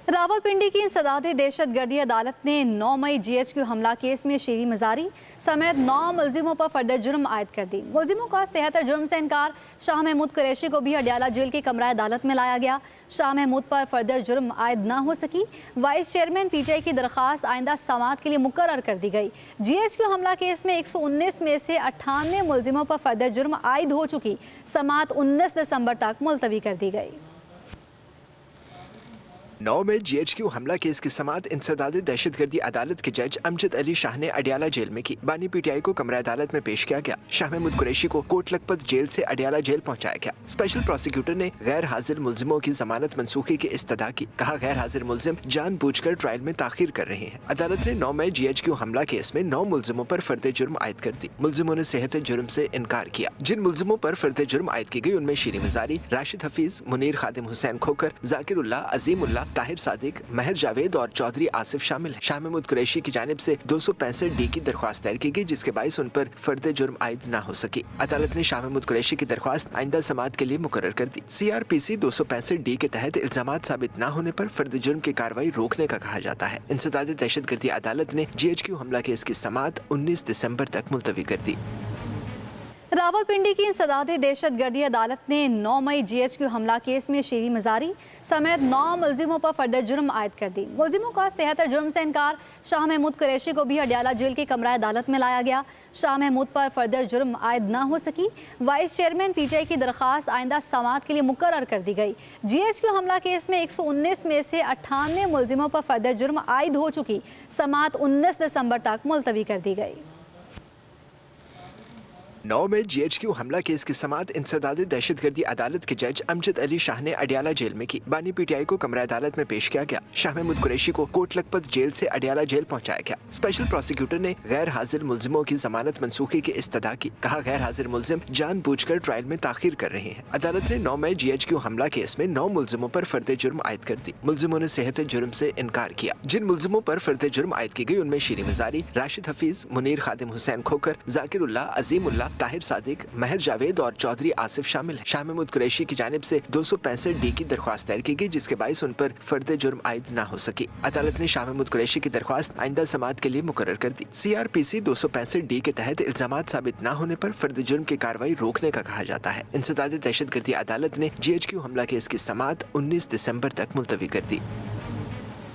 रावलपिंडी की इंसदादी दहशतगर्दी अदालत ने 9 मई GHQ हमला केस में शीरी मजारी समेत 9 मुलजिमों पर फर्द जुर्म आयद कर दी। मुलजिमों का सेहत जुर्म से इनकार। शाह महमूद कुरैशी को भी अडियाला जेल की कमरा अदालत में लाया गया। शाह महमूद पर फर्द जुर्म आयद न हो सकी। वाइस चेयरमैन PTI की दरख्वास्त आइंदा समाअत के लिए मुकर्रर कर दी गई। GHQ हमला केस में 119 में से 98 मुलजिमों पर फर्द जुर्म आयद हो चुकी। समाअत 19 दिसंबर तक मुलतवी कर दी गई। 9 में GHQ हमला केस की समाअत इंसदादी दहशतगर्दी अदालत के जज अमजद अली शाह ने अडियाला जेल में की। बानी PTI को कमरा अदालत में पेश किया गया। शाह महमूद कुरैशी को कोट लखपत जेल से अडियाला जेल पहुंचाया गया। स्पेशल प्रोसिक्यूटर ने गैर हाजिर मुलजिमों की जमानत मनसूखी की इस्तदा की। कहा, गैर हाजिर मुलजिम जानबूझकर ट्रायल में ताखीर कर रहे हैं। अदालत ने 9 मई GHQ हमला केस में 9 मुलजिमों पर फर्द जुर्म आयद कर दी। मुलजिमों ने सेहत जुर्म से इनकार किया। जिन मुलजिमों पर फर्द जुर्म आयद की गई उनमें शीरी मजारी, राशिद हफीज, मुनीर खादिम हुसैन खोकर, जाकिरुल्लाह, अजीमुल्लाह, ताहिर सादिक, महर जावेद और चौधरी आसिफ शामिल है। शाह महमूद कुरैशी की जानिब से 265D की दरख्वास्त दायर की गई, जिसके बायस उन पर फर्द जुर्म आयद न हो सकी। अदालत ने शाह महमूद कुरैशी की दरख्वास्त आइंदा समाअत के लिए मुकर्रर कर दी। CRPC 265D के तहत इल्जामात साबित न होने पर फर्द जुर्म की कार्रवाई रोकने का कहा जाता है। इंसदादी दहशतगर्दी अदालत ने GHQ हमला केस की समाअत 19 दिसंबर तक मुलतवी कर दी। रावलपिंडी की इंसदादी दहशतगर्दी अदालत ने 9 मई GHQ हमला केस में शीरी मजारी समेत 9 मुलजिमों पर फर्द जुर्म आयद कर दी। मुलजिमों का सेहत जुर्म से इनकार। शाह महमूद कुरैशी को भी अडियाला जेल की कमरा अदालत में लाया गया। शाह महमूद पर फर्द जुर्म आयद न हो सकी। वाइस चेयरमैन PTI की दरख्वास्त आइंदा समाअत के लिए मुकर्रर कर दी गई। GHQ हमला केस में 119 में से 98 मुलजिमों पर फर्द जुर्म आयद हो चुकी। समाअत 19 दिसंबर तक मुलतवी कर दी गई। 9 में GHQ हमला केस की समाअत इंसदादी दहशतगर्दी अदालत के जज अमजद अली शाह ने अडियाला जेल में की। बानी PTI को कमरा अदालत में पेश किया गया। शाह महमूद कुरैशी को कोट लखपत जेल से अडियाला जेल पहुंचाया गया। स्पेशल प्रोसिक्यूटर ने गैर हाजिर मुलजिमों की जमानत मनसूखी की इस्तदा की। कहा, गैर हाजिर मुलजिम जानबूझकर ट्रायल में ताखीर कर रहे हैं। अदालत ने 9 मई GHQ हमला केस में 9 मुलजिमों पर फर्द जुर्म आयद कर दी। मुलजिमों ने सेहत जुर्म से इनकार किया। जिन मुलजिमों पर फर्द जुर्म आयद की गई उनमें शीरी मजारी, राशिद हफीज, मुनीर खादिम हुसैन खोकर, जाकिरुल्लाह, अजीमुल्लाह, ताहिर सादिक, महर जावेद और चौधरी आसिफ शामिल है। शाह महमूद कुरैशी की जानिब से 265D की दरख्वास्त दायर की गई, जिसके बायस उन पर फर्द जुर्म आयद न हो सकी। अदालत ने शाह महमूद कुरैशी की दरख्वास्त आइंदा समाअत के लिए मुकर्रर कर दी। CRPC 265D के तहत इल्जामात साबित न होने पर फर्द जुर्म की कार्रवाई रोकने का कहा जाता है। इंसदादी दहशतगर्दी अदालत ने GHQ हमला केस की समाअत 19 दिसंबर तक मुलतवी कर दी।